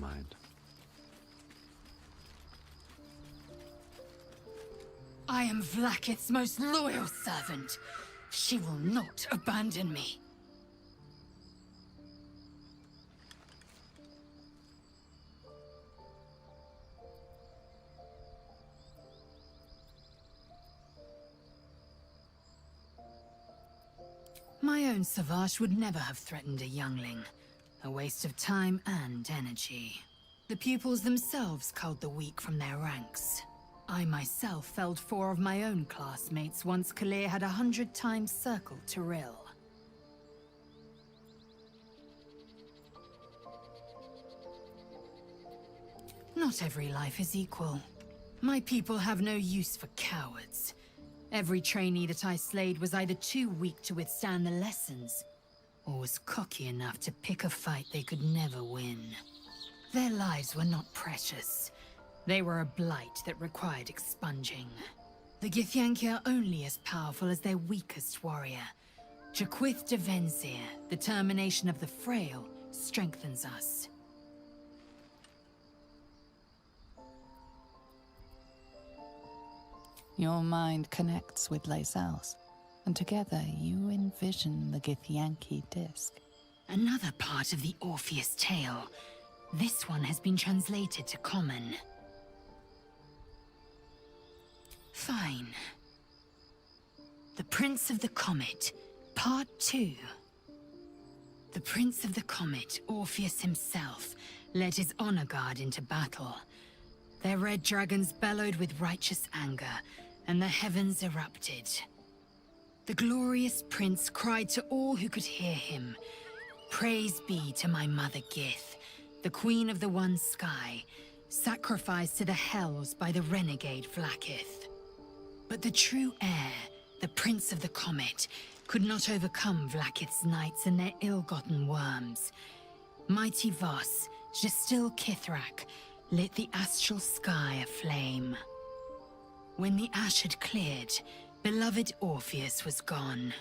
mind. I am Vlaakith's most loyal servant. She will not abandon me. My own Savage would never have threatened a youngling. A waste of time and energy. The pupils themselves culled the weak from their ranks. I myself felled 4 of my own classmates once Kalir had 100 times circled Tyrell. Not every life is equal. My people have no use for cowards. Every trainee that I slayed was either too weak to withstand the lessons, or was cocky enough to pick a fight they could never win. Their lives were not precious. They were a blight that required expunging. The Githyanki are only as powerful as their weakest warrior. Jaquith de Venzir, the termination of the frail, strengthens us. Your mind connects with lae'zel's, and together you envision the githyanki disc. Another part of the Orpheus tale. This one has been translated to Common. Fine. The Prince of the Comet, Part 2. The Prince of the Comet, Orpheus himself, led his honor guard into battle. Their red dragons bellowed with righteous anger, and the heavens erupted. The glorious prince cried to all who could hear him, "Praise be to my mother Gith, the queen of the one sky, sacrificed to the hells by the renegade Vlaakith." But the true heir, the Prince of the Comet, could not overcome Vlaakith's knights and their ill-gotten worms. Mighty Voss, Gestil Kithrak, lit the astral sky aflame. When the ash had cleared, beloved Orpheus was gone.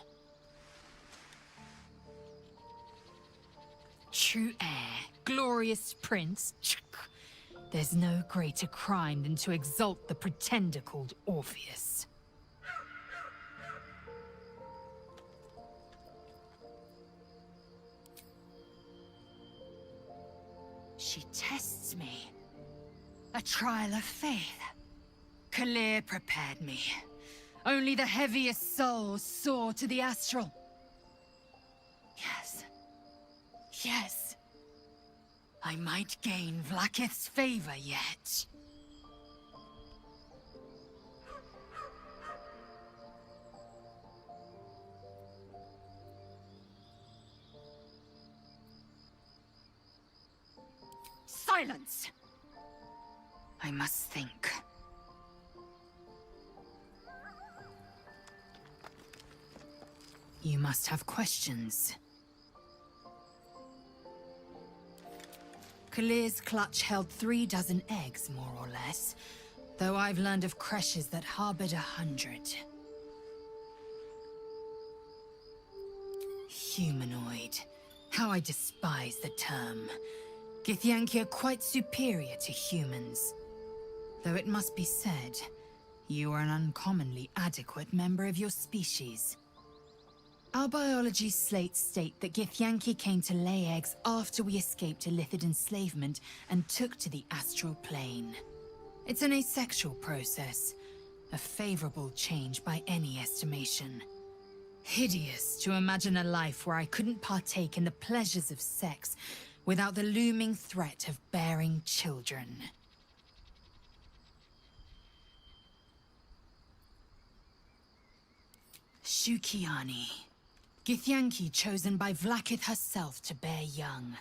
True heir, glorious prince, there's no greater crime than to exalt the pretender called Orpheus. She tests me. A trial of faith. Kalir prepared me. Only the heaviest souls soar to the astral. Yes. Yes. I might gain Vlaakith's favor yet. Silence! I must think. You must have questions. Kalir's clutch held 3 dozen eggs, more or less, though I've learned of creches that harbored 100. Humanoid. How I despise the term. Githyanki are quite superior to humans. Though it must be said, you are an uncommonly adequate member of your species. Our biology slates state that Githyanki came to lay eggs after we escaped Illithid enslavement and took to the astral plane. It's an asexual process, a favorable change by any estimation. Hideous to imagine a life where I couldn't partake in the pleasures of sex without the looming threat of bearing children. Shukiani. Githyanki chosen by Vlaakith herself to bear young.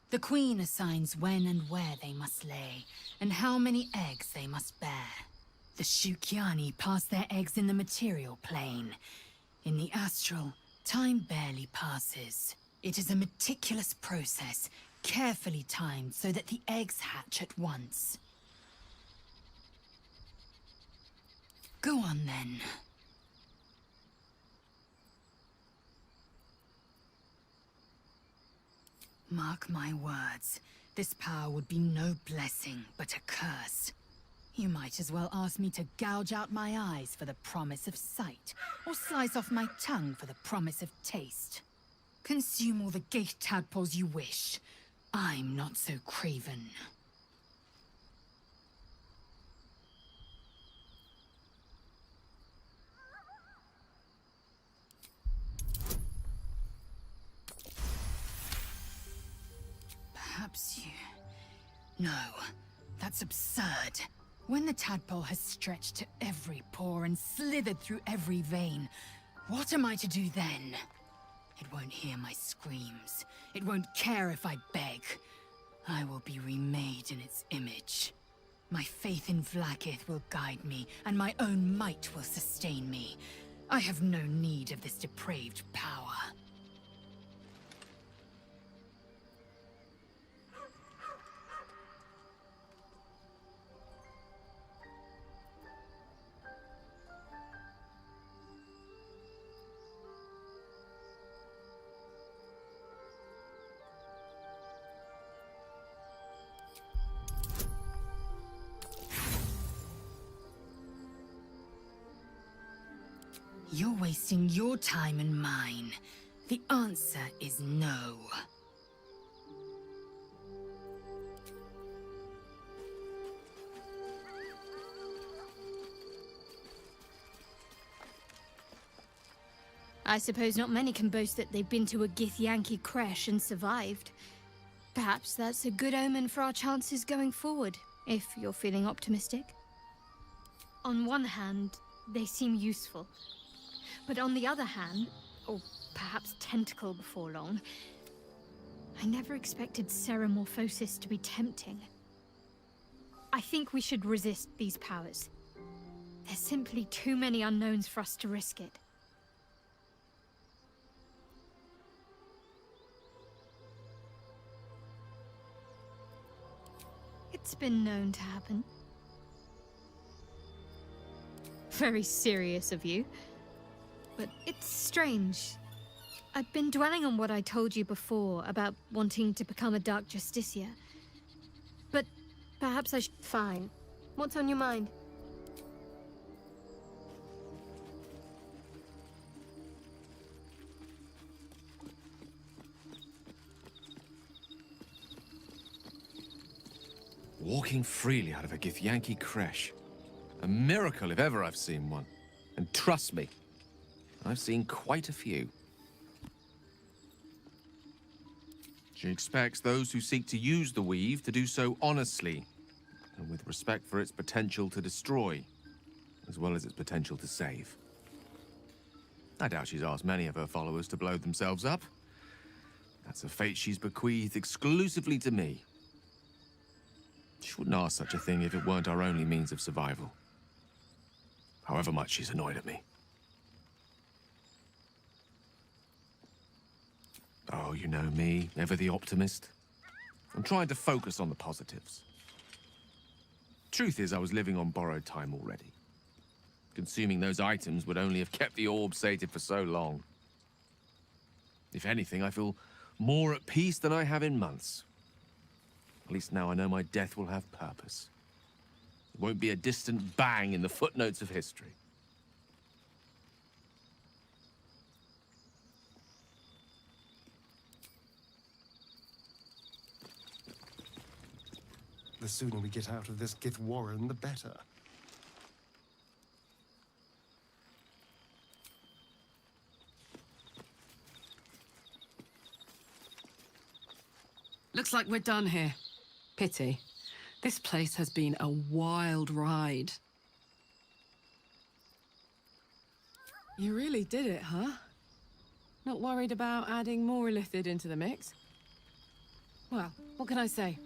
The Queen assigns when and where they must lay, and how many eggs they must bear. The Shukiani pass their eggs in the material plane. In the astral, time barely passes. It is a meticulous process, carefully timed so that the eggs hatch at once. Go on then. Mark my words, this power would be no blessing, but a curse. You might as well ask me to gouge out my eyes for the promise of sight, or slice off my tongue for the promise of taste. Consume all the gate tadpoles you wish. I'm not so craven. Perhaps you... No, that's absurd. When the tadpole has stretched to every pore and slithered through every vein, what am I to do then? It won't hear my screams. It won't care if I beg. I will be remade in its image. My faith in Vlaakith will guide me, and my own might will sustain me. I have no need of this depraved power. You're wasting your time and mine. The answer is no. I suppose not many can boast that they've been to a githyanki creche and survived. Perhaps that's a good omen for our chances going forward, if you're feeling optimistic. On one hand, they seem useful. But on the other hand, or perhaps tentacle before long, I never expected ceremorphosis to be tempting. I think we should resist these powers. There's simply too many unknowns for us to risk it. It's been known to happen. Very serious of you. But it's strange. I've been dwelling on what I told you before about wanting to become a Dark Justiciar. But perhaps I should... Fine. What's on your mind? Walking freely out of a githyanki creche. A miracle if ever I've seen one. And trust me, I've seen quite a few. She expects those who seek to use the weave to do so honestly, and with respect for its potential to destroy, as well as its potential to save. I doubt she's asked many of her followers to blow themselves up. That's a fate she's bequeathed exclusively to me. She wouldn't ask such a thing if it weren't our only means of survival. However much she's annoyed at me. Oh, you know me, ever the optimist. I'm trying to focus on the positives. Truth is, I was living on borrowed time already. Consuming those items would only have kept the orb sated for so long. If anything, I feel more at peace than I have in months. At least now I know my death will have purpose. It won't be a distant bang in the footnotes of history. The sooner we get out of this Gith Warren, the better. Looks like we're done here. Pity. This place has been a wild ride. You really did it, huh? Not worried about adding more illithid into the mix? Well, what can I say?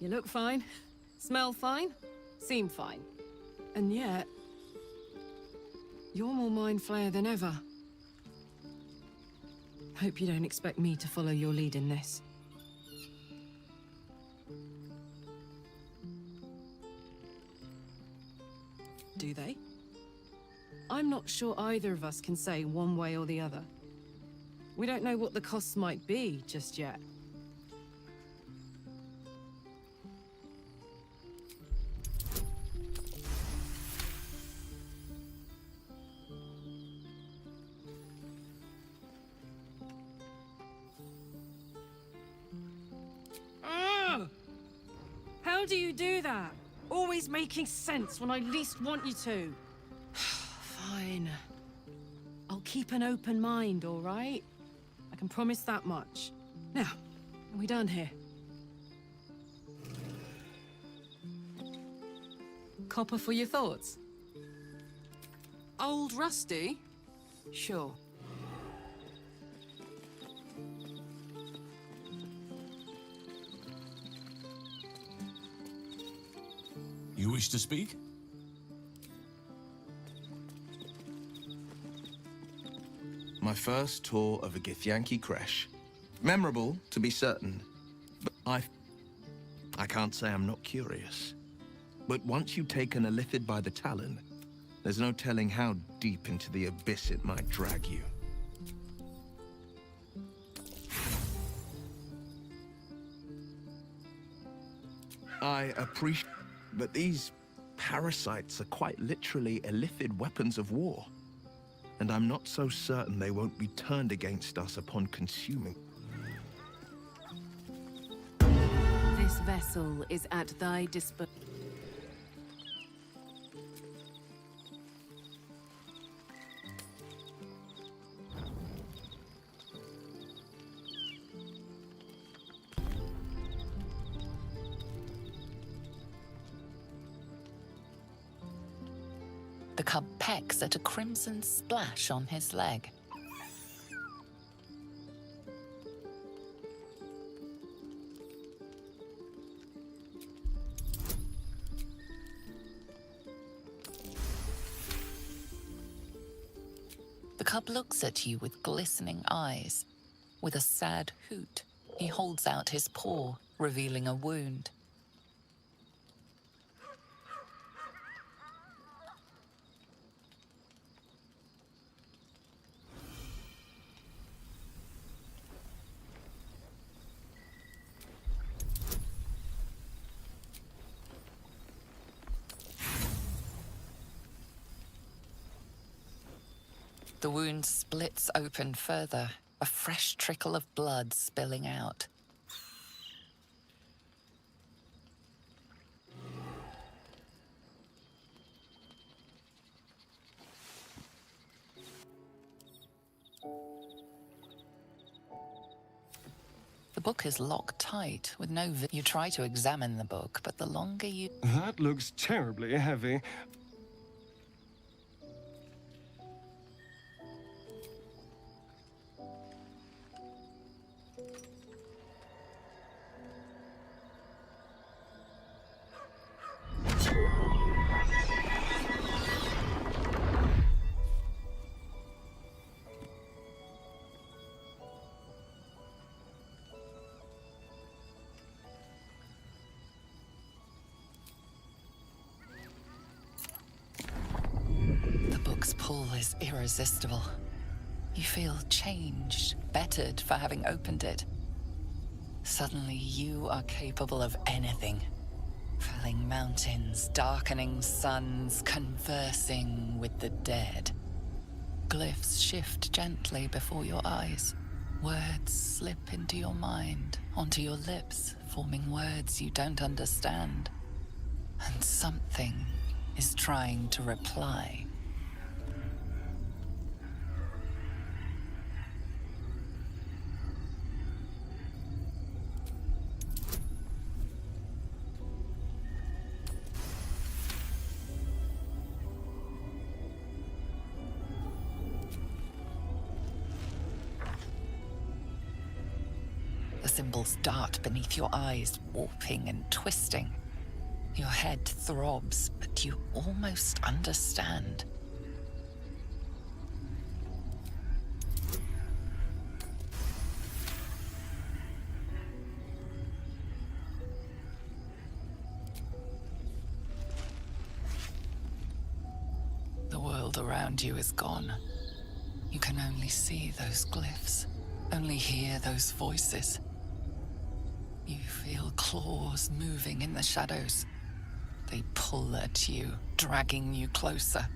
You look fine, smell fine, seem fine. And yet, you're more mind flayer than ever. Hope you don't expect me to follow your lead in this. Do they? I'm not sure either of us can say one way or the other. We don't know what the costs might be just yet. How do you do that? Always making sense when I least want you to. Fine. I'll keep an open mind, all right? I can promise that much. Now, are we done here? Copper for your thoughts? Old Rusty? Sure. You wish to speak? My first tour of a githyanki creche. Memorable, to be certain, but I can't say I'm not curious. But once you've taken a lithid by the talon, there's no telling how deep into the abyss it might drag you. I appreciate, but these parasites are quite literally illithid weapons of war. And I'm not so certain they won't be turned against us upon consuming. This vessel is at thy disposal. The cub pecks at a crimson splash on his leg. The cub looks at you with glistening eyes. With a sad hoot, he holds out his paw, revealing a wound. The wound splits open further, a fresh trickle of blood spilling out. The book is locked tight, with no You try to examine the book, but the longer you... That looks terribly heavy. The book's pull is irresistible. You feel changed, bettered for having opened it. Suddenly, you are capable of anything. Felling mountains, darkening suns, conversing with the dead. Glyphs shift gently before your eyes. Words slip into your mind, onto your lips, forming words you don't understand. And something is trying to reply. The symbols dart beneath your eyes, warping and twisting. Your head throbs, but you almost understand. The world around you is gone. You can only see those glyphs, only hear those voices. You feel claws moving in the shadows. They pull at you, dragging you closer.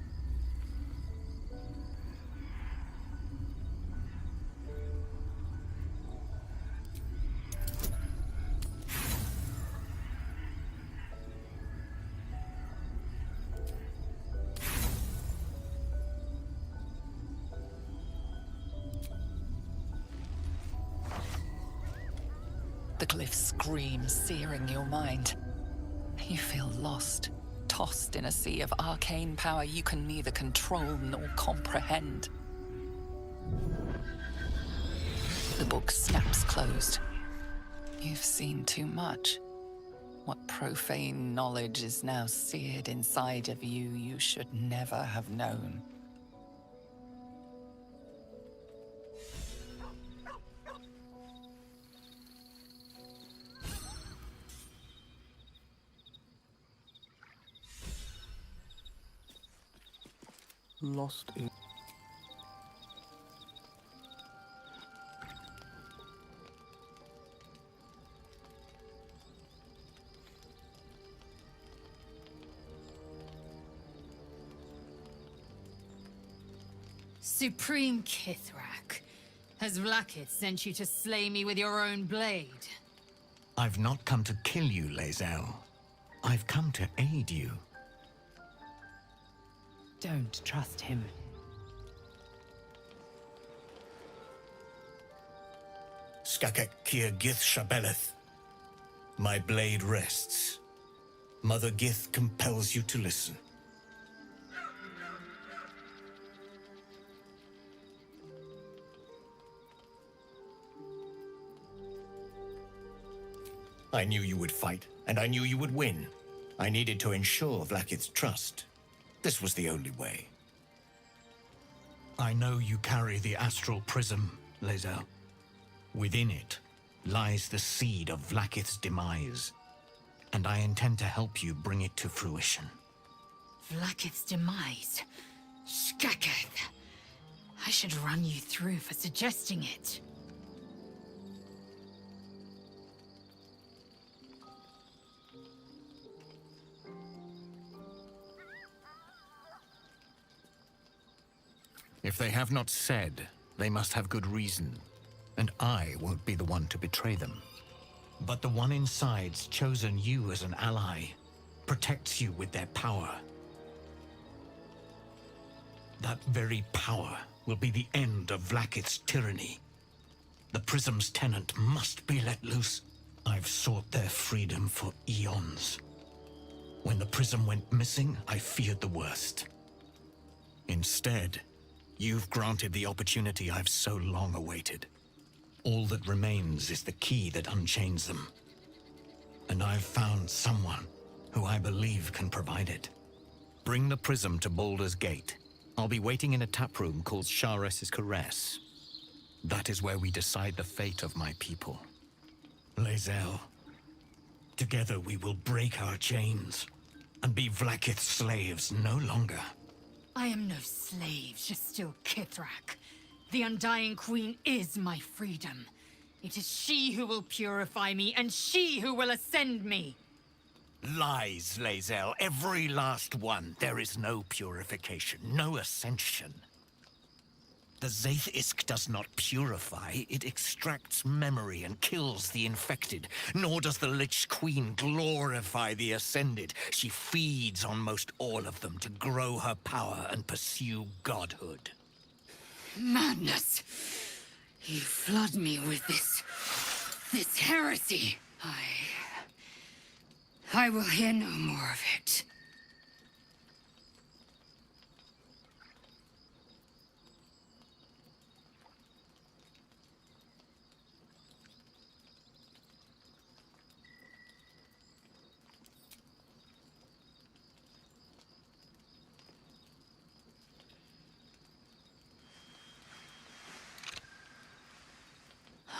The glyph screams, searing your mind. You feel lost, tossed in a sea of arcane power you can neither control nor comprehend. The book snaps closed. You've seen too much. What profane knowledge is now seared inside of you you should never have known. Lost in... Supreme Kithrak, has Vlaakith sent you to slay me with your own blade? I've not come to kill you, lae'zel. I've come to aid you. Don't trust him. Skakek Kir Gith Shabeleth. My blade rests. Mother Gith compels you to listen. I knew you would fight, and I knew you would win. I needed to ensure Vlaakith's trust. This was the only way. I know you carry the astral prism, lae'zel. Within it lies the seed of Vlaakith's demise, and I intend to help you bring it to fruition. Vlaakith's demise? Skaketh! I should run you through for suggesting it. If they have not said, they must have good reason, and I won't be the one to betray them. But the one inside's chosen you as an ally, protects you with their power. That very power will be the end of Vlaakith's tyranny. The Prism's tenant must be let loose. I've sought their freedom for eons. When the Prism went missing, I feared the worst. Instead, you've granted the opportunity I've so long awaited. All that remains is the key that unchains them. And I've found someone who I believe can provide it. Bring the prism to Baldur's Gate. I'll be waiting in a taproom called Shares's Caress. That is where we decide the fate of my people. lae'zel, together we will break our chains and be Vlaakith's slaves no longer. I am no slave, just still Kithrak. The Undying Queen is my freedom. It is she who will purify me, and she who will ascend me. Lies, lae'zel, every last one. There is no purification, no ascension. The Zaith-Isk does not purify, it extracts memory and kills the infected. Nor does the Lich Queen glorify the ascended. She feeds on most all of them to grow her power and pursue godhood. Madness! You flood me with this heresy. I will hear no more of it.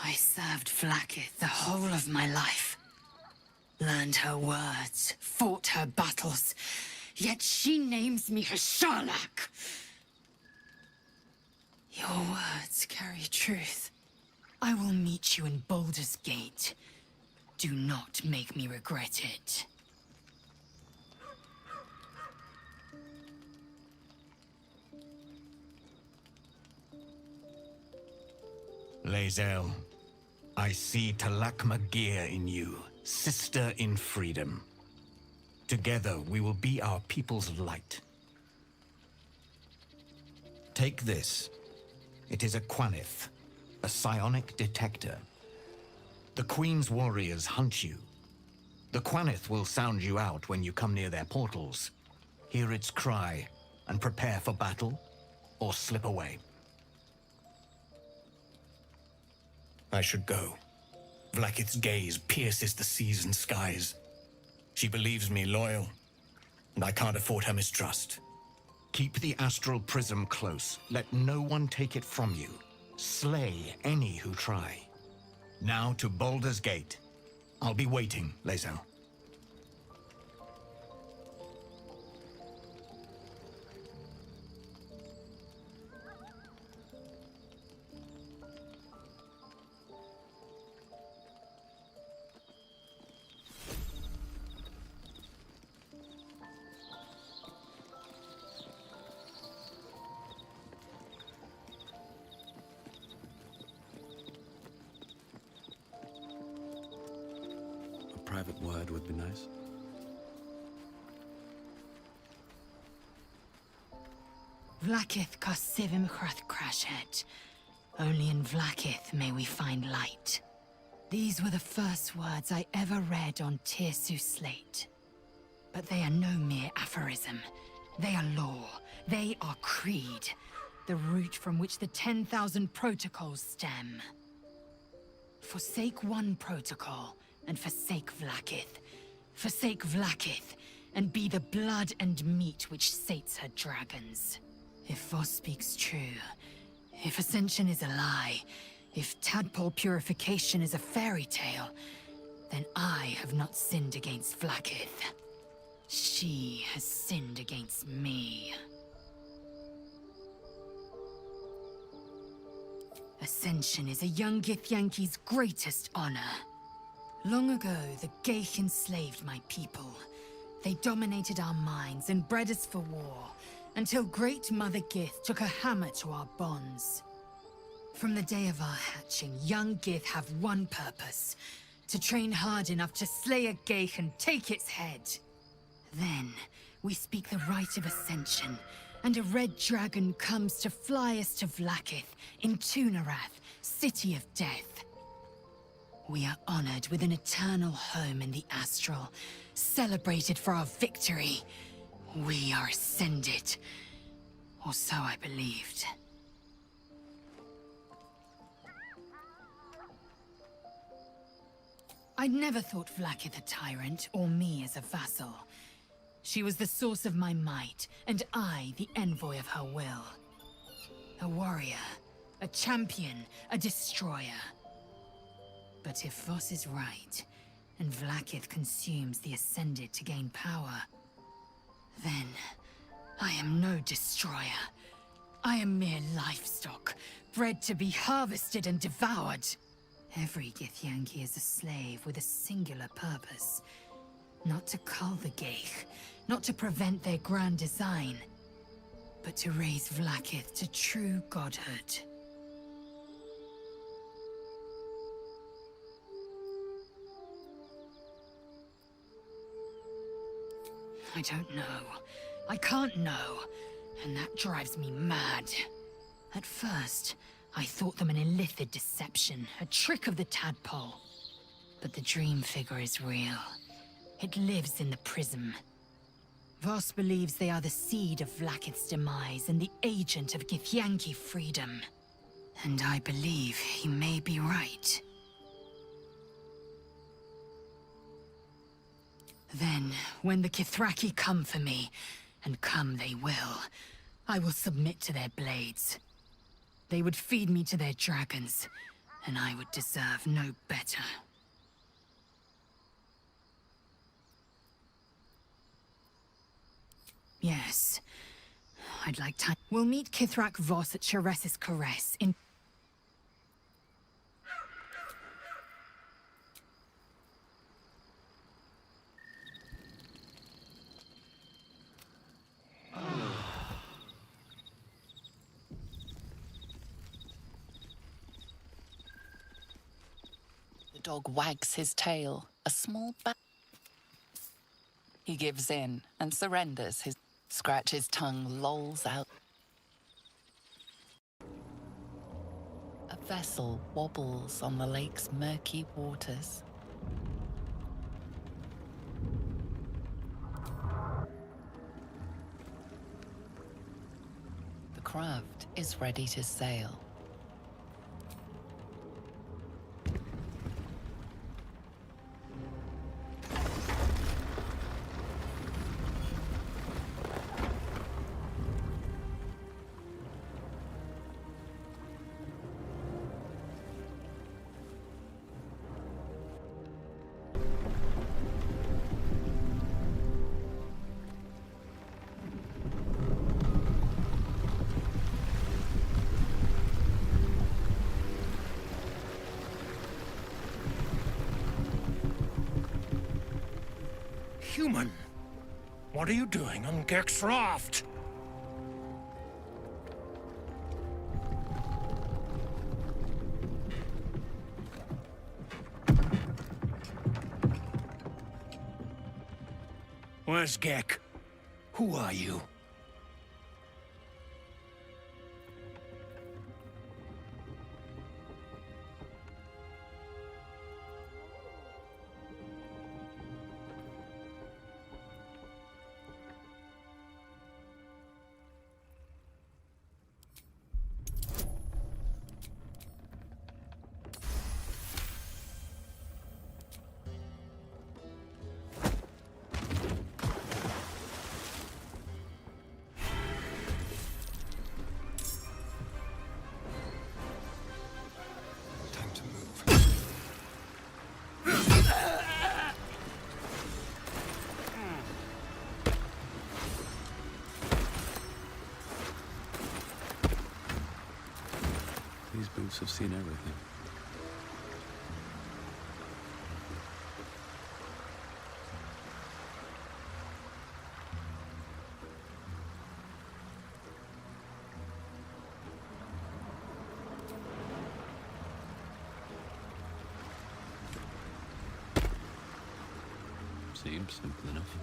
I served Vlaakith the whole of my life. Learned her words, fought her battles, yet she names me her Sharlak. Your words carry truth. I will meet you in Baldur's Gate. Do not make me regret it. lae'zel, I see Talakma Gear in you, sister in freedom. Together we will be our people's light. Take this. It is a Quanith, a psionic detector. The Queen's warriors hunt you. The Quanith will sound you out when you come near their portals. Hear its cry and prepare for battle, or slip away. I should go. Vlaakith's gaze pierces the seas and skies. She believes me loyal, and I can't afford her mistrust. Keep the astral prism close. Let no one take it from you. Slay any who try. Now to Baldur's Gate. I'll be waiting, lae'zel. A private word would be nice. Vlaakith Kosivim Chrath Crashet. Only in Vlaakith may we find light. These were the first words I ever read on Tirsu slate. But they are no mere aphorism. They are law. They are creed. The root from which the 10,000 protocols stem. Forsake one protocol, and forsake Vlaakith. Forsake Vlaakith, and be the blood and meat which sates her dragons. If Voss speaks true, if Ascension is a lie, if tadpole purification is a fairy tale, then I have not sinned against Vlaakith. She has sinned against me. Ascension is a young githyanki's greatest honor. Long ago, the Ghaik enslaved my people. They dominated our minds and bred us for war, until Great Mother Gith took a hammer to our bonds. From the day of our hatching, young Gith have one purpose: to train hard enough to slay a Ghaik and take its head. Then, we speak the rite of Ascension, and a red dragon comes to fly us to Vlaakith, in Tunarath, City of Death. We are honored with an eternal home in the Astral, celebrated for our victory. We are ascended. Or so I believed. I'd never thought Vlaakith a tyrant, or me as a vassal. She was the source of my might, and I the envoy of her will. A warrior, a champion, a destroyer. But if Voss is right, and Vlaakith consumes the Ascended to gain power, then I am no destroyer. I am mere livestock, bred to be harvested and devoured. Every githyanki is a slave with a singular purpose. Not to cull the Ghaik, not to prevent their grand design, but to raise Vlaakith to true godhood. I don't know. I can't know. And that drives me mad. At first, I thought them an illithid deception, a trick of the tadpole. But the dream figure is real. It lives in the prism. Voss believes they are the seed of Vlaakith's demise and the agent of githyanki freedom. And I believe he may be right. Then, when the Kithraki come for me, and come they will, I will submit to their blades. They would feed me to their dragons, and I would deserve no better. Yes, I'd like time. We'll meet Kithrak Voss at Cheres's Caress in... The dog wags his tail, a small He gives in and surrenders. His scratches tongue lolls out. A vessel wobbles on the lake's murky waters. The craft is ready to sail. Human, what are you doing on Gek's raft? Where's Gek? Who are you? These boots have seen everything. Seems simple enough.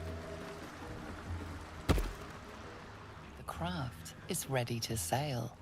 The craft is ready to sail.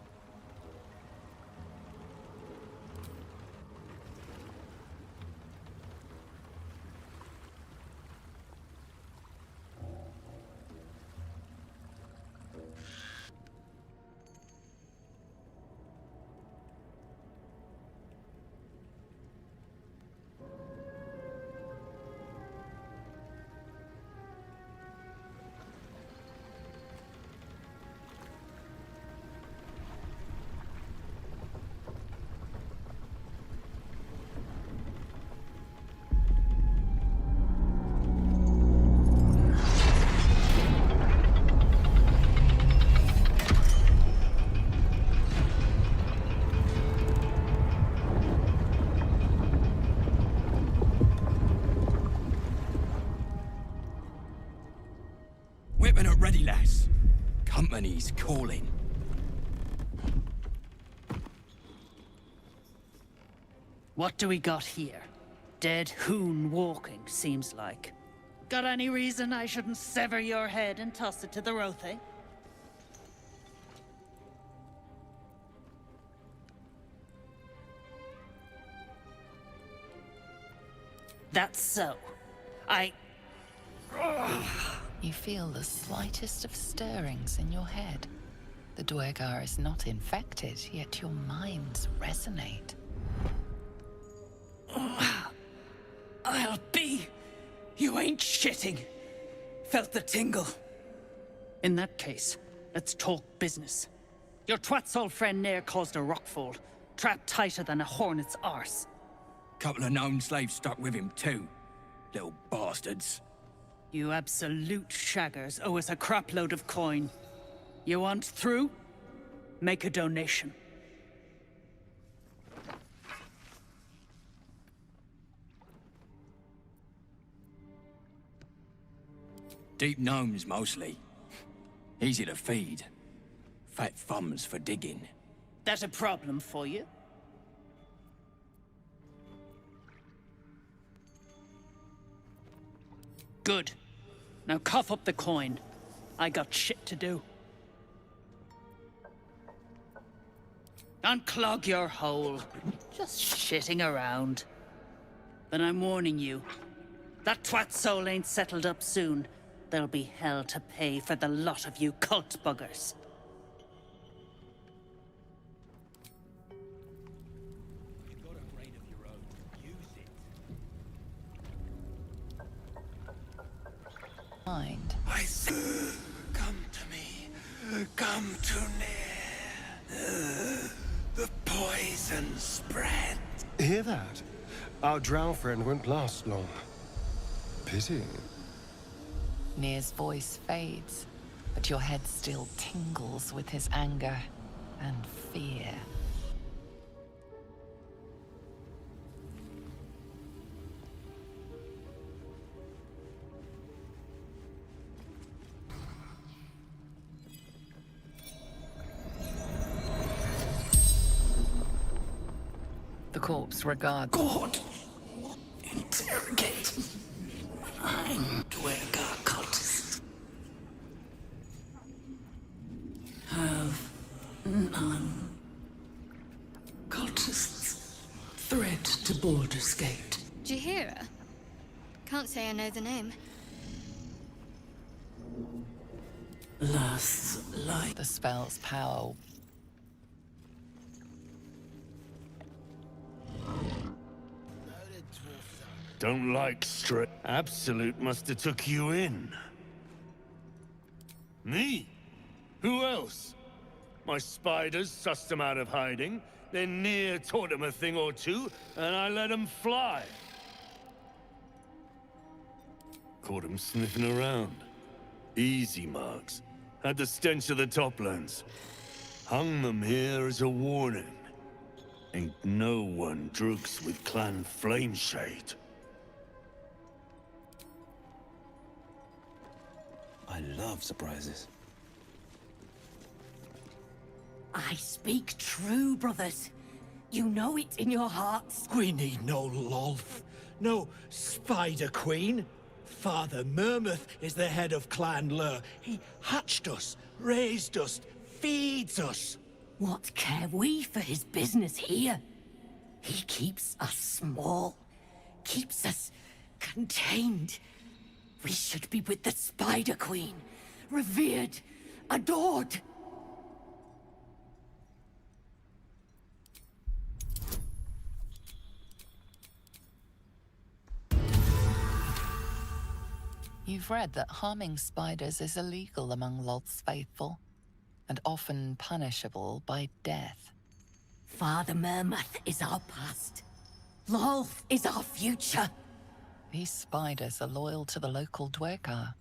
Whipping it ready, lass. Company's calling. What do we got here? Dead hoon walking, seems like. Got any reason I shouldn't sever your head and toss it to the Rothe? That's so. You feel the slightest of stirrings in your head. The Duergar is not infected, yet your minds resonate. I'll be. You ain't shitting. Felt the tingle. In that case, let's talk business. Your twat's old friend Nair caused a rockfall, trapped tighter than a hornet's arse. Couple of known slaves stuck with him too. Little bastards. You absolute shaggers owe us a crapload of coin. You want through? Make a donation. Deep gnomes, mostly. Easy to feed. Fat thumbs for digging. That a problem for you? Good. Now cough up the coin. I got shit to do. Unclog your hole. Just shitting around. But I'm warning you. That twat soul ain't settled up soon. There'll be hell to pay for the lot of you cult buggers. You've got a brain of your own. Use it. Mind. Come to me. Come too near. The poison spread. Hear that? Our drow friend won't last long. Pity. Nir's voice fades, but your head still tingles with his anger and fear. The corpse regards. God! Interrogate. I'm Dwergar cultist. Have none. Cultists. Threat to Baldur's Gate. Jahira? Can't say I know the name. Lasts like The spell's power. Don't like straight. Absolute must have took you in. Me? Who else? My spiders sussed them out of hiding, then Nier taught them a thing or two, and I let them fly. Caught them sniffing around. Easy marks. Had the stench of the Toplands. Hung them here as a warning. Ain't no one droogs with Clan Flameshade. I love surprises. I speak true, brothers. You know it in your hearts. We need no Lolth, no Spider Queen. Father Mermuth is the head of Clan Lur. He hatched us, raised us, feeds us. What care we for his business here? He keeps us small, keeps us contained. We should be with the Spider Queen, revered, adored. You've read that harming spiders is illegal among Lolth's faithful, and often punishable by death. Father Mermuth is our past. Lolth is our future. These spiders are loyal to the local Dwergar.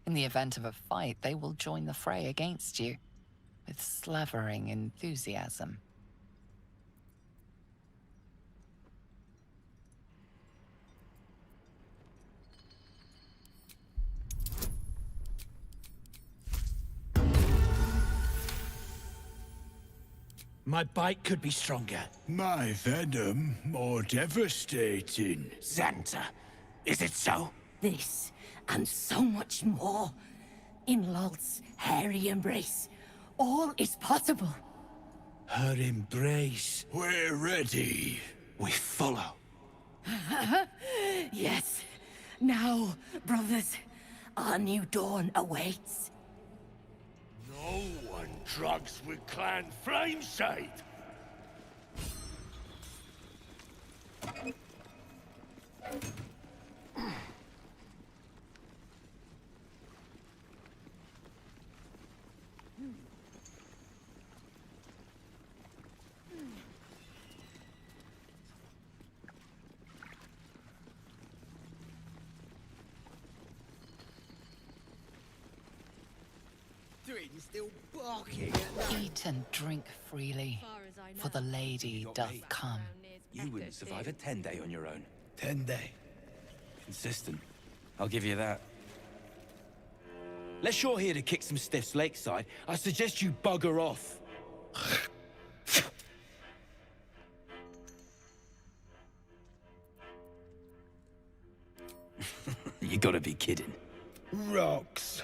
In the event of a fight, they will join the fray against you, with slavering enthusiasm. My bite could be stronger. My venom more devastating. Xanta, is it so? This, and so much more. In Lolth's hairy embrace, all is possible. Her embrace. We're ready. We follow. Yes. Now, brothers, our new dawn awaits. No one drugs with Clan Flameshade! Still barking. Eat and drink freely, for the lady doth come. You wouldn't survive a 10-day on your own. 10-day. Consistent. I'll give you that. Unless you're here to kick some stiffs lakeside, I suggest you bugger off. You gotta be kidding. Rocks.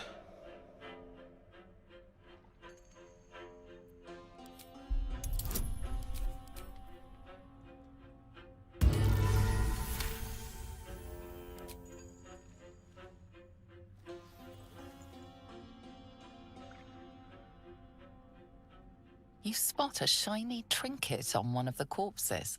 You spot a shiny trinket on one of the corpses.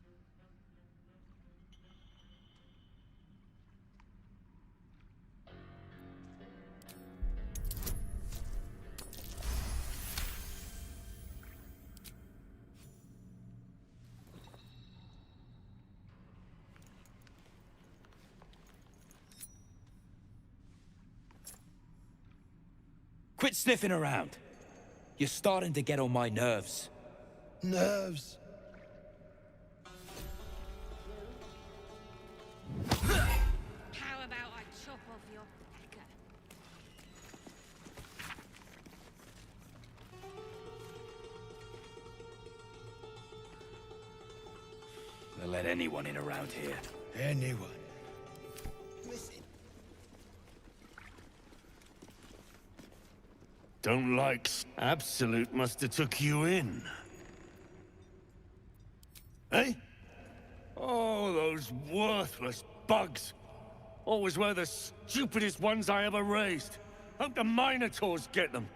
Quit sniffing around. You're starting to get on my nerves. Nerves. How about I chop off your pecker? They'll let anyone in around here. Anyone. Don't like... Absolute must have took you in. Eh? Oh, those worthless bugs. Always were the stupidest ones I ever raised. Hope the Minotaurs get them.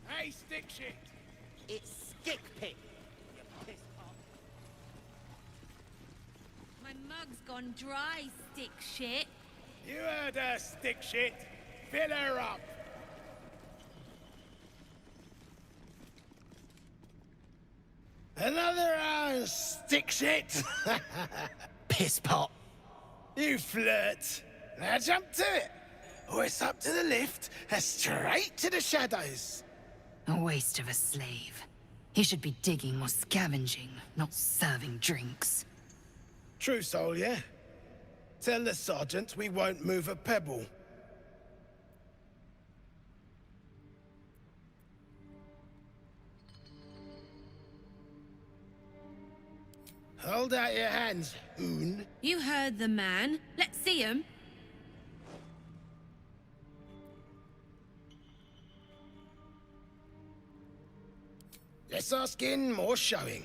Hey, stick shit! It's stick pick. My mug's gone dry, stick shit. You heard her, stick shit. Fill her up. Another stick shit. Piss pot. You flirt. Now jump to it. Or it's up to the lift and straight to the shadows. A waste of a slave. He should be digging or scavenging, not serving drinks. True soul, yeah? Tell the sergeant we won't move a pebble. Hold out your hands, Hoon. You heard the man. Let's see him. Less asking, more showing.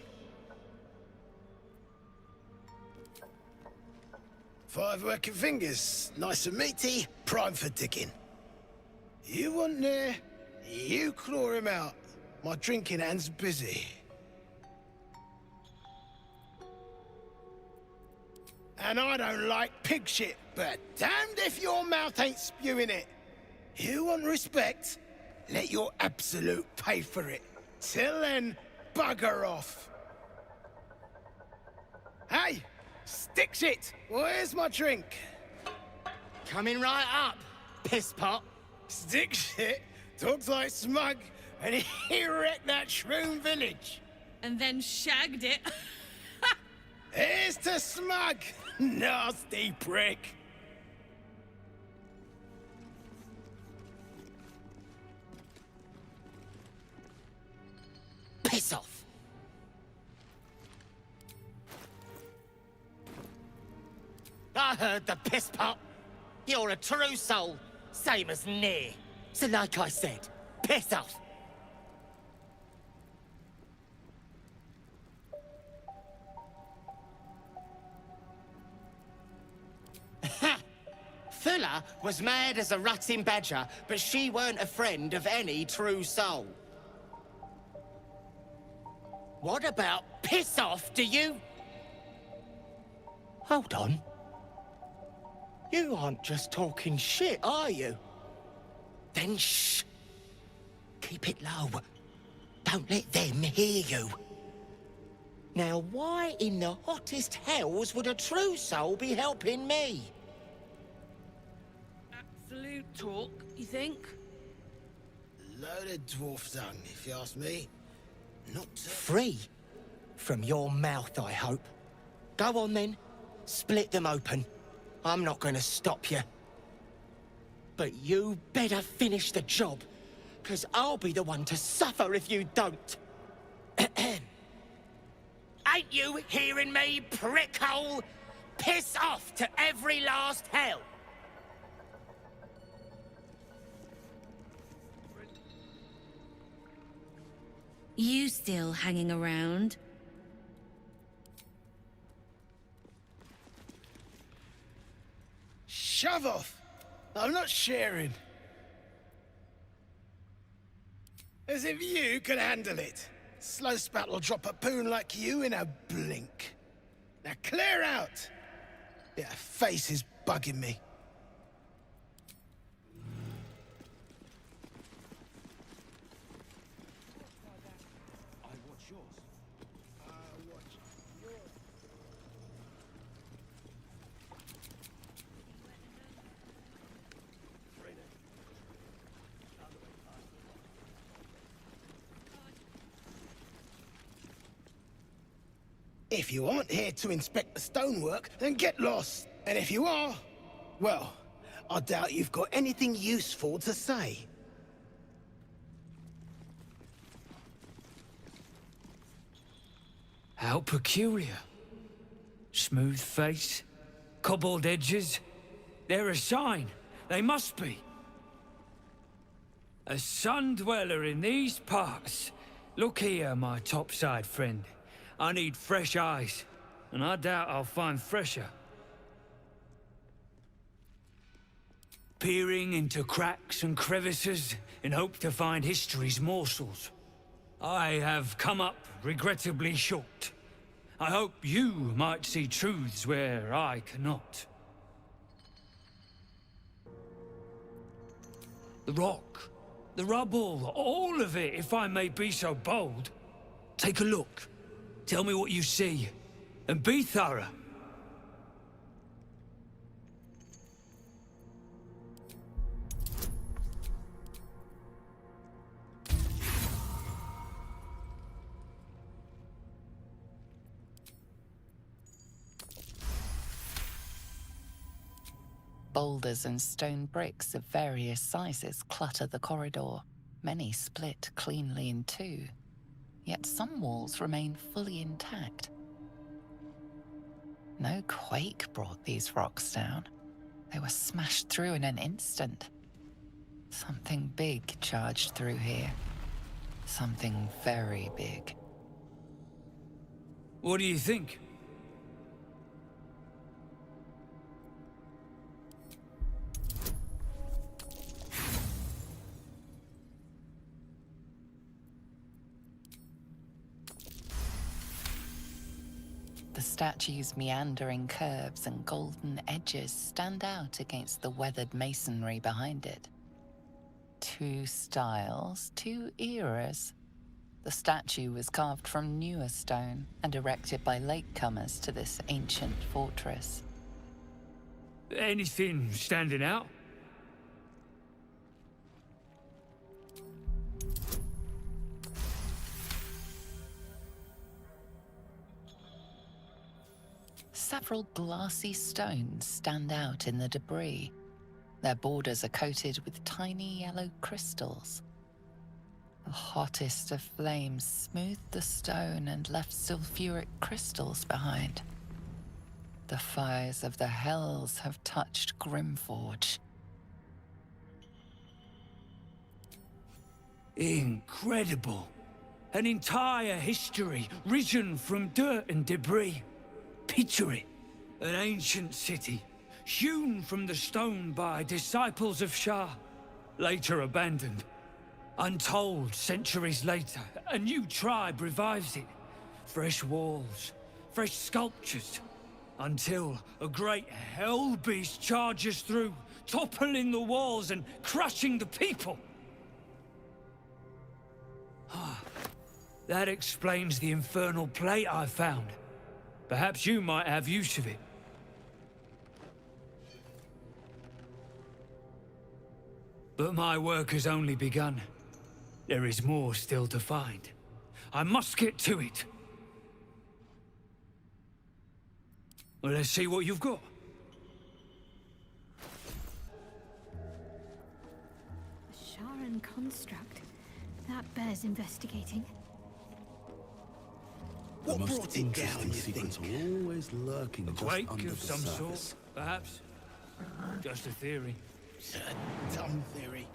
5 working fingers, nice and meaty, prime for digging. You want there, you claw him out. My drinking hand's busy. And I don't like pig shit, but damned if your mouth ain't spewing it. You want respect? Let your absolute pay for it. Till then, bugger off. Hey, stick shit, where's my drink? Coming right up, piss pot. Stick shit talks like smug, and he wrecked that shroom village. And then shagged it. Here's to smug, nasty prick. Piss off. I heard the piss pot. You're a true soul, same as near. So like I said, piss off. Ha! Fuller was mad as a rutting badger, but she weren't a friend of any true soul. What about piss off, do you? Hold on. You aren't just talking shit, are you? Then shh. Keep it low. Don't let them hear you. Now, why in the hottest hells would a true soul be helping me? Absolute talk, you think? Load of dwarf tongue, if you ask me. Not Free? From your mouth, I hope. Go on then. Split them open. I'm not gonna stop you. But you better finish the job, 'cause I'll be the one to suffer if you don't. Ain't you hearing me, prickhole? Piss off to every last hell! You still hanging around? Shove off! I'm not sharing. As if you could handle it. Slow spat will drop a poon like you in a blink. Now clear out! Your face is bugging me. If you aren't here to inspect the stonework, then get lost. And if you are, well, I doubt you've got anything useful to say. How peculiar. Smooth face, cobbled edges. They're a sign. They must be. A sun dweller in these parts. Look here, my topside friend. I need fresh eyes, and I doubt I'll find fresher. Peering into cracks and crevices in hope to find history's morsels. I have come up regrettably short. I hope you might see truths where I cannot. The rock, the rubble, all of it, if I may be so bold. Take a look. Tell me what you see, and be thorough. Boulders and stone bricks of various sizes clutter the corridor. Many split cleanly in two. Yet some walls remain fully intact. No quake brought these rocks down. They were smashed through in an instant. Something big charged through here. Something very big. What do you think? The statue's meandering curves and golden edges stand out against the weathered masonry behind it. Two styles, two eras. The statue was carved from newer stone and erected by latecomers to this ancient fortress. Anything standing out? Several glassy stones stand out in the debris. Their borders are coated with tiny yellow crystals. The hottest of flames smoothed the stone and left sulfuric crystals behind. The fires of the hells have touched Grymforge. Incredible. An entire history risen from dirt and debris. Picture it. An ancient city, hewn from the stone by disciples of Shah, later abandoned. Untold centuries later, a new tribe revives it. Fresh walls, fresh sculptures, until a great hell beast charges through, toppling the walls and crushing the people. That explains the infernal plate I found. Perhaps you might have use of it. But my work has only begun. There is more still to find. I must get to it. Well, let's see what you've got. A Sharan construct. That bears investigating. What brought it down, you secrets think? are always lurking A just quake under of the some surface. sort, perhaps. Just a theory. Dumb theory.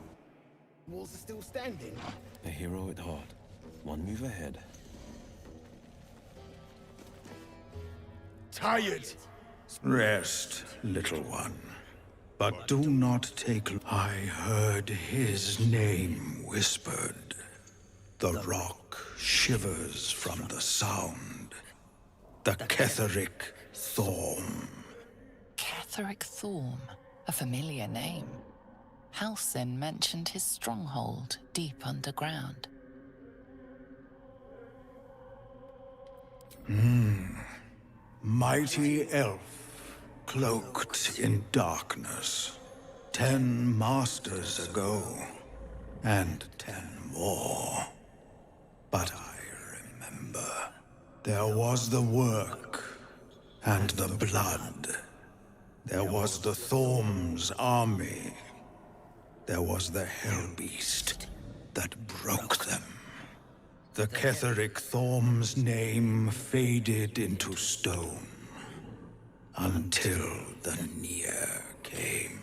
Walls are still standing. A hero at heart. One move ahead. Tired. Rest, little one. But do not take... I heard his name whispered. The rock shivers from the sound. The Ketheric Thorm. Ketheric Thorm, a familiar name. Halsin mentioned his stronghold deep underground. Mighty elf, cloaked in darkness. 10 masters ago, and 10 more. But I remember. There was the work, and the blood. There was the Thorm's army. There was the Hellbeast that broke them. The Ketheric Thorm's name faded into stone until the Near came.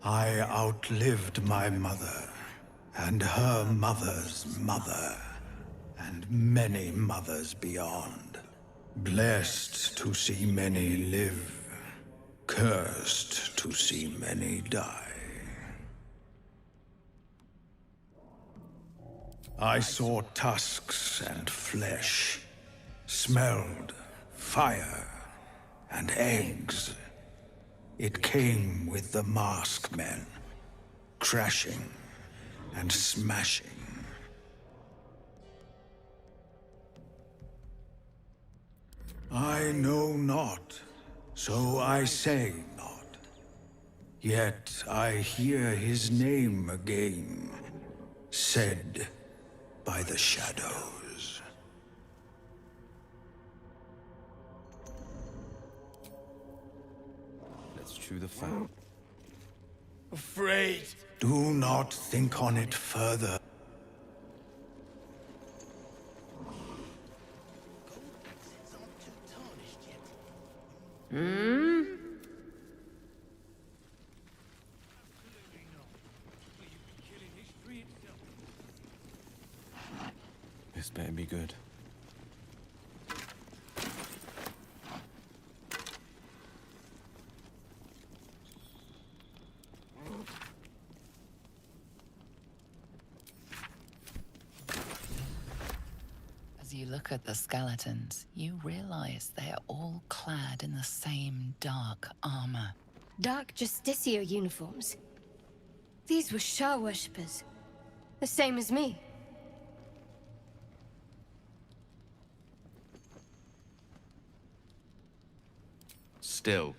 I outlived my mother, and her mother's mother, and many mothers beyond. Blessed to see many live, cursed to see many die. I saw tusks and flesh, smelled fire and eggs. It came with the masked men, crashing and smashing. I know not, so I say not. Yet I hear his name again, said by the shadows. Let's chew the fat. Afraid. Do not think on it further. This better be good. As you look at the skeletons, you realize they are all clad in the same dark armor. Dark Justicia uniforms. These were Shah worshippers. The same as me. Still,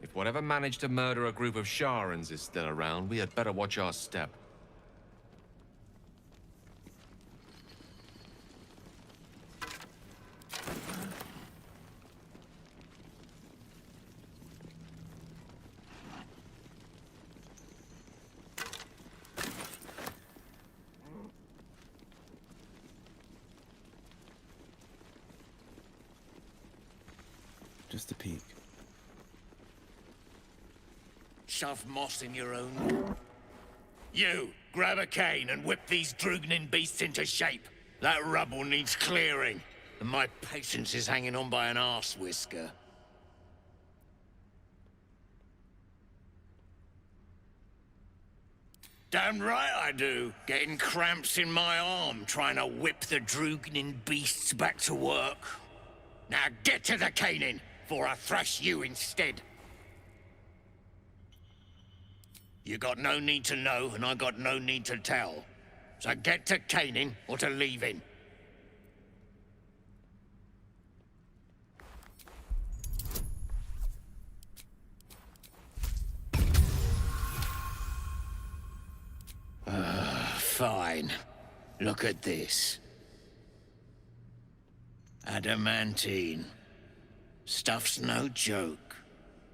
if whatever managed to murder a group of Sharans is still around, we had better watch our step. Just a peek. Shove moss in your own. You, grab a cane and whip these Drugnin beasts into shape. That rubble needs clearing, and my patience is hanging on by an arse whisker. Damn right I do. Getting cramps in my arm trying to whip the Drugnin beasts back to work. Now get to the caning, before I thrash you instead. You got no need to know, and I got no need to tell. So get to caning or to leaving. Fine. Look at this. Adamantine. Stuff's no joke.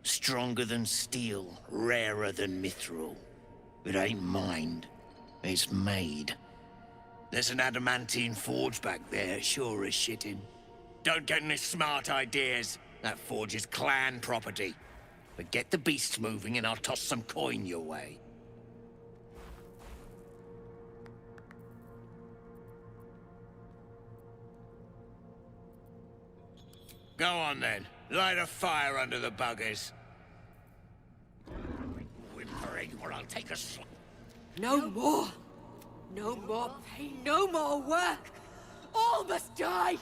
Stronger than steel, rarer than mithril. It ain't mined. It's made. There's an adamantine forge back there, sure as shitting. Don't get any smart ideas. That forge is clan property. But get the beasts moving and I'll toss some coin your way. Go on then. Light a fire under the buggers. Whimpering or I'll take a slap. No more! No more pain, no more work! All must die!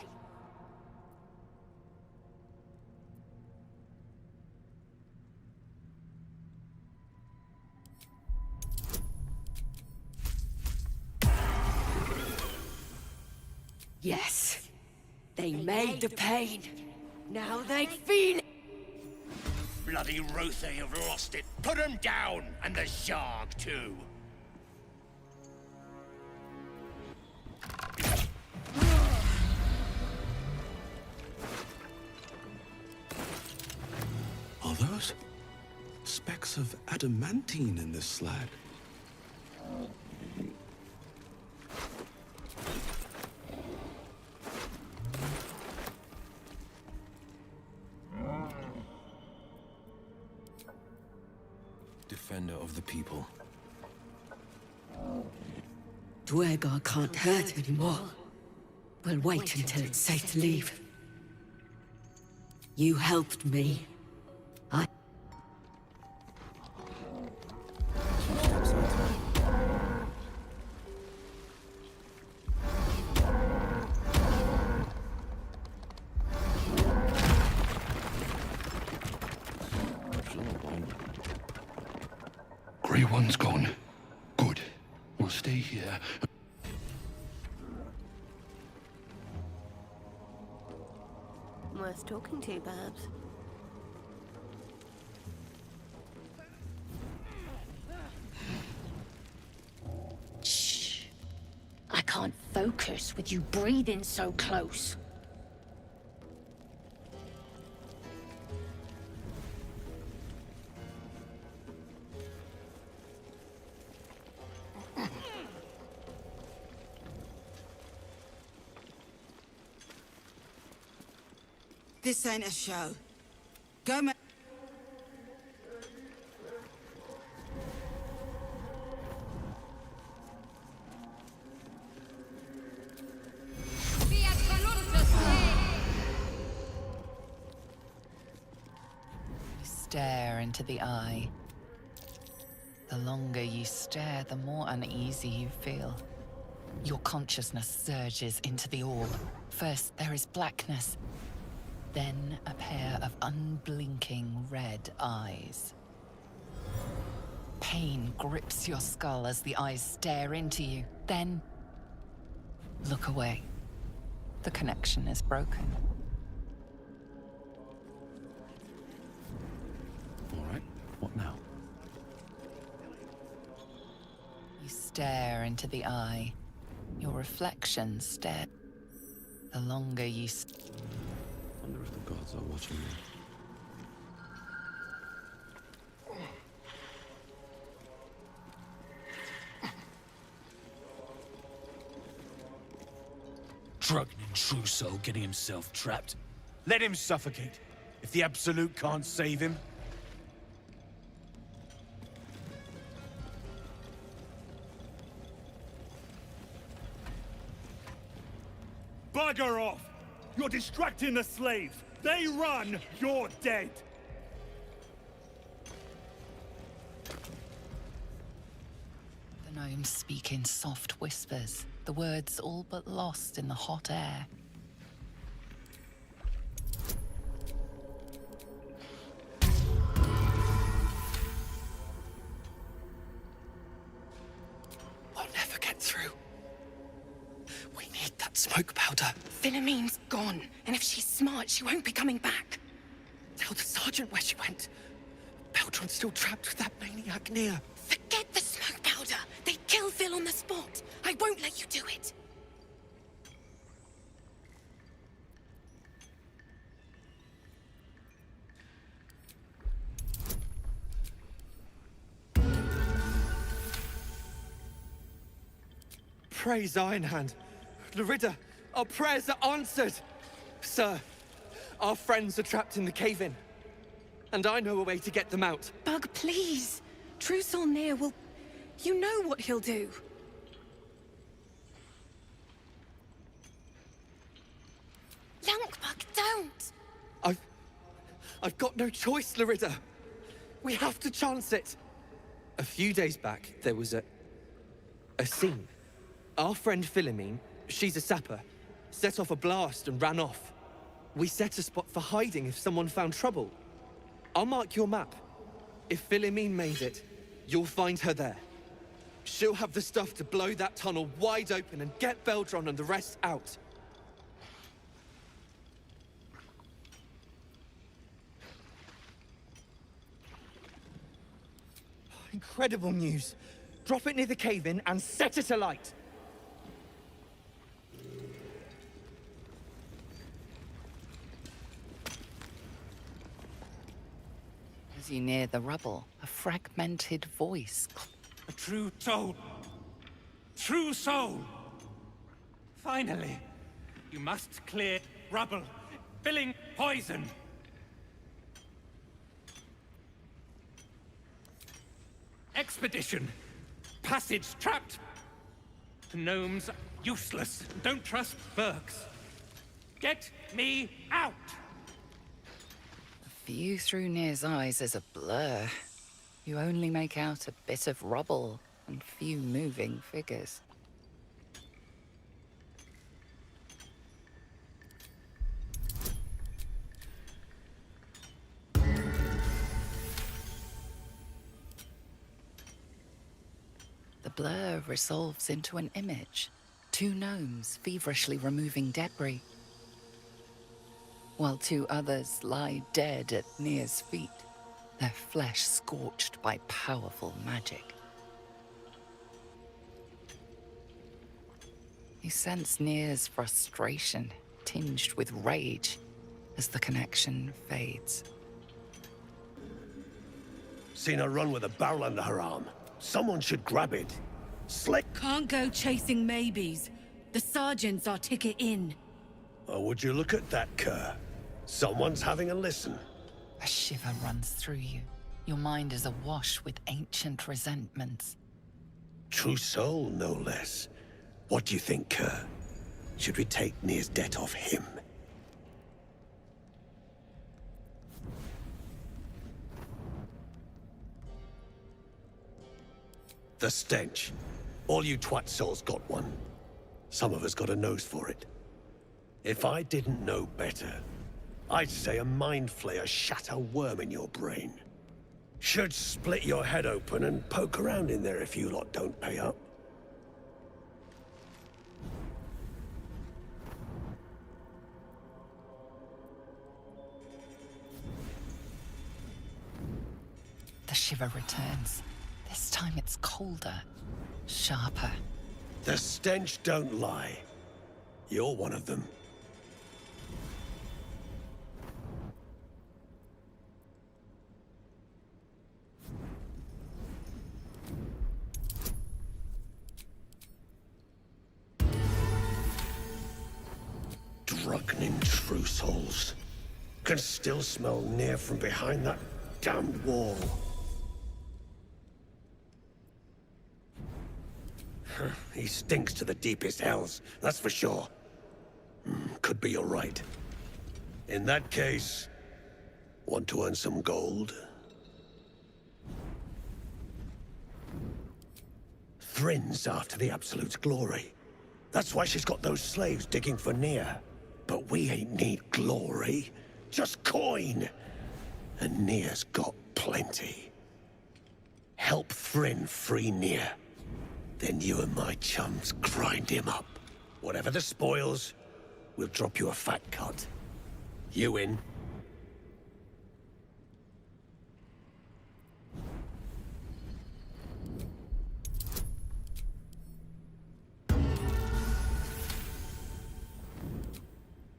Yes, they made the pain. Now they feel it. Bloody Rotha, you've lost it. Put 'em down, and the Zharg too. Are those specks of adamantine in this slag? Defender of the people. Dwergar can't hurt anymore. We'll wait until it's safe to leave. You helped me. Grey One's gone. Good. We'll stay here. Worth talking to, perhaps. Shh. I can't focus with you breathing so close. This ain't a show. Go, ma- You stare into the eye. The longer you stare, the more uneasy you feel. Your consciousness surges into the orb. First, there is blackness. Then a pair of unblinking red eyes. Pain grips your skull as the eyes stare into you. Then, look away. The connection is broken. All right, what now? You stare into the eye. Your reflection stare. The longer you I wonder if the gods are watching me. Drugged in true soul, getting himself trapped. Let him suffocate. If the Absolute can't save him. Bugger off! You're distracting the slaves! They run, you're dead! The gnomes speak in soft whispers, the words all but lost in the hot air. We'll never get through. We need that smoke powder. Philommene's gone, and if she's smart, she won't be coming back. Tell the sergeant where she went. Beltron's still trapped with that maniac near. Forget the smoke powder. They'd kill Phil on the spot. I won't let you do it. Praise Ironhand. Larida, our prayers are answered. Sir, our friends are trapped in the cave-in. And I know a way to get them out. Bug, please. Trusol near will... You know what he'll do. Lankbug, don't! I've got no choice, Larida. We have to chance it. A few days back, there was a scene. Our friend Philomene, she's a sapper, set off a blast and ran off. We set a spot for hiding if someone found trouble. I'll mark your map. If Philomene made it, you'll find her there. She'll have the stuff to blow that tunnel wide open and get Beldron and the rest out. Incredible news. Drop it near the cave-in and set it alight. As you near the rubble, a fragmented voice. A true soul. True soul. Finally. You must clear rubble. Filling poison. Expedition. Passage trapped. The gnomes useless. Don't trust Burks. Get me out! The view through Nir's eyes is a blur. You only make out a bit of rubble and few moving figures. The blur resolves into an image. Two gnomes feverishly removing debris, while two others lie dead at Nir's feet, their flesh scorched by powerful magic. You sense Nir's frustration, tinged with rage, as the connection fades. Seen her run with a barrel under her arm. Someone should grab it. Slick. Can't go chasing maybes. The sergeant's our ticket in. Oh, would you look at that, Kerr? Someone's having a listen. A shiver runs through you. Your mind is awash with ancient resentments. True soul, no less. What do you think, Kerr? Should we take Nir's debt off him? The stench. All you twat souls got one. Some of us got a nose for it. If I didn't know better, I'd say a mind flayer shat a worm in your brain. Should split your head open and poke around in there if you lot don't pay up. The shiver returns. This time it's colder, sharper. The stench don't lie. You're one of them. Drugnin true souls. Can still smell Nir from behind that damned wall. He stinks to the deepest hells, that's for sure. Could be you're right. In that case, want to earn some gold? Thrin's after the Absolute's glory. That's why she's got those slaves digging for Nir. But we ain't need glory, just coin. And Nir's got plenty. Help Thrin free Nir. Then you and my chums grind him up. Whatever the spoils, we'll drop you a fat cut. You in?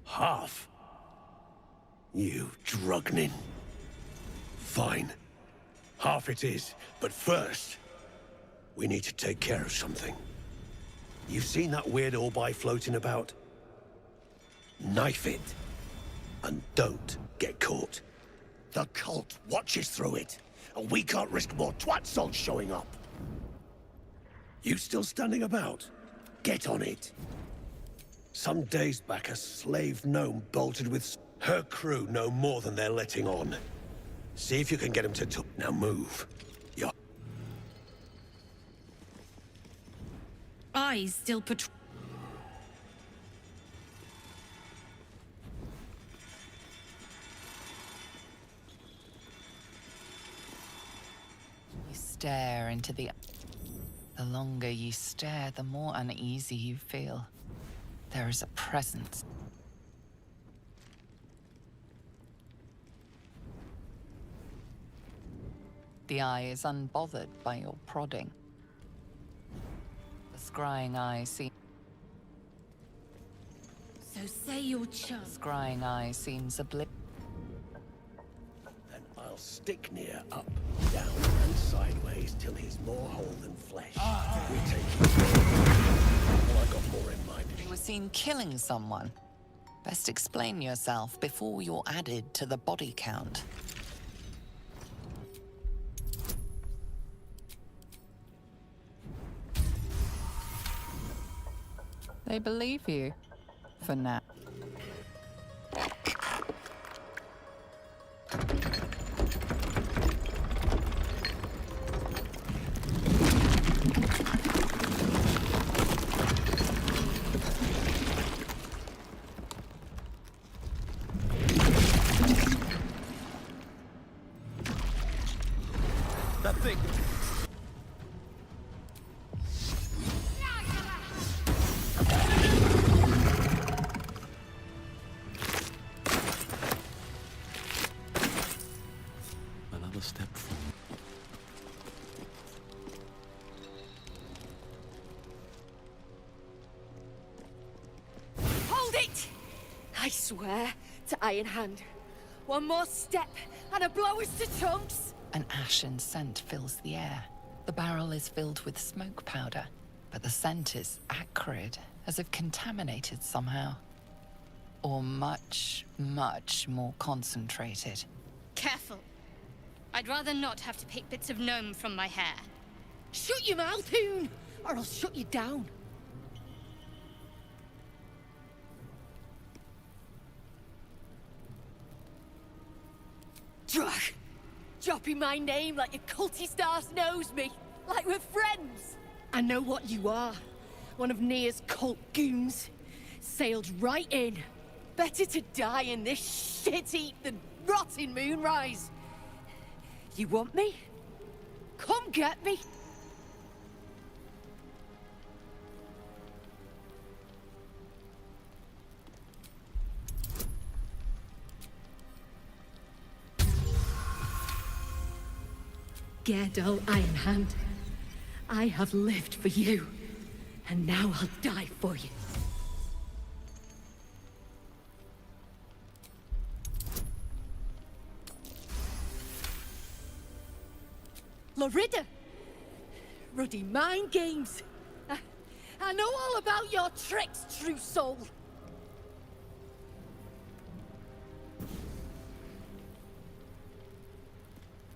Half? You drugnin. Fine. Half it is, but first, we need to take care of something. You've seen that weird orbi floating about? Knife it. And don't get caught. The cult watches through it, and we can't risk more twatsols showing up. You still standing about? Get on it. Some days back, a slave gnome bolted with her crew know more than they're letting on. See if you can get him to now move. You're Eyes still patrol. You stare into the... The longer you stare, the more uneasy you feel. There is a presence. The eye is unbothered by your prodding. The scrying eye seems... So say your chum. Scrying eye seems oblivious. Then I'll stick near up, down, and sideways till he's more whole than flesh. We take it. Oh, I got more in mind. You were seen killing someone. Best explain yourself before you're added to the body count. They believe you. For now. That thing. Another step forward. Hold it! I swear to Iron Hand. One more step, and a blow us to chunks! An ashen scent fills the air. The barrel is filled with smoke powder, but the scent is acrid, as if contaminated somehow. Or much, much more concentrated. Careful. I'd rather not have to pick bits of gnome from my hair. Shut your mouth, Hoon, or I'll shut you down. Drug! Dropping my name like your cultist arse knows me. Like we're friends. I know what you are. One of Nia's cult goons. Sailed right in. Better to die in this shit heap than rot in Moonrise. You want me? Come get me. Gale Iron Hand, I have lived for you, and now I'll die for you. Lorida! Ruddy mind games. I know all about your tricks, true soul.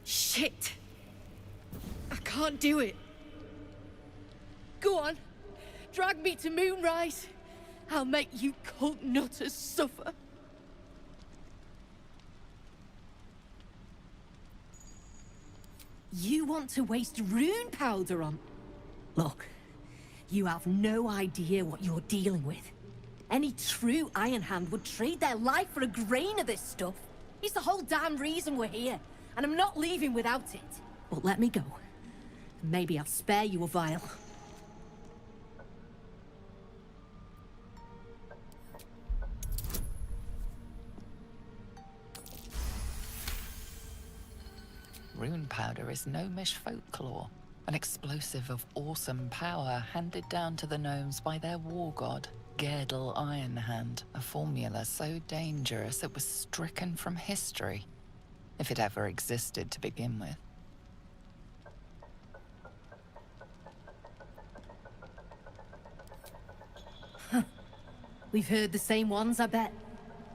Shit. I can't do it. Go on. Drag me to Moonrise. I'll make you cult nutters suffer. You want to waste rune powder on... Look, you have no idea what you're dealing with. Any true Iron Hand would trade their life for a grain of this stuff. It's the whole damn reason we're here, and I'm not leaving without it. But let me go. Maybe I'll spare you a vial. Rune powder is gnomish folklore, an explosive of awesome power handed down to the gnomes by their war god, Gale Iron Hand, a formula so dangerous it was stricken from history, if it ever existed to begin with. We've heard the same ones, I bet.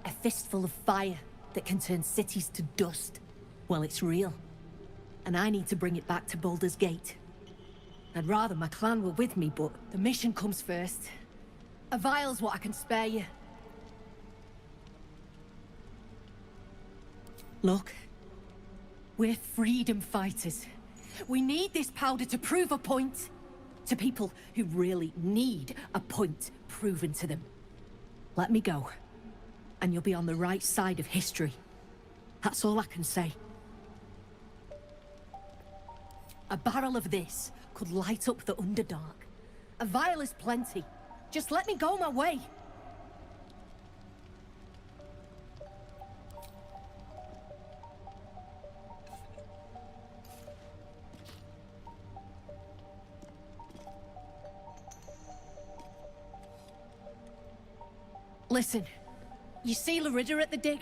A fistful of fire that can turn cities to dust. Well, it's real. And I need to bring it back to Baldur's Gate. I'd rather my clan were with me, but the mission comes first. A vial's what I can spare you. Look, we're freedom fighters. We need this powder to prove a point. To people who really need a point proven to them. Let me go, and you'll be on the right side of history. That's all I can say. A barrel of this could light up the Underdark. A vial is plenty. Just let me go my way. Listen, you see Larida at the dig?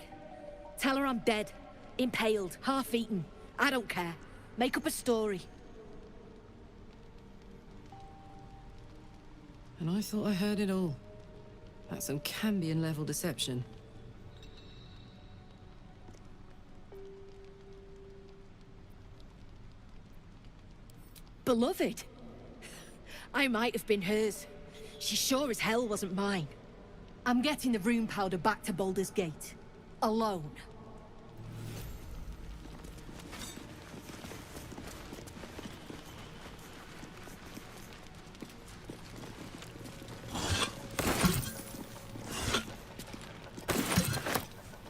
Tell her I'm dead, impaled, half-eaten. I don't care. Make up a story. And I thought I heard it all. That's some Cambion-level deception. Beloved? I might have been hers. She sure as hell wasn't mine. I'm getting the rune powder back to Baldur's Gate. Alone.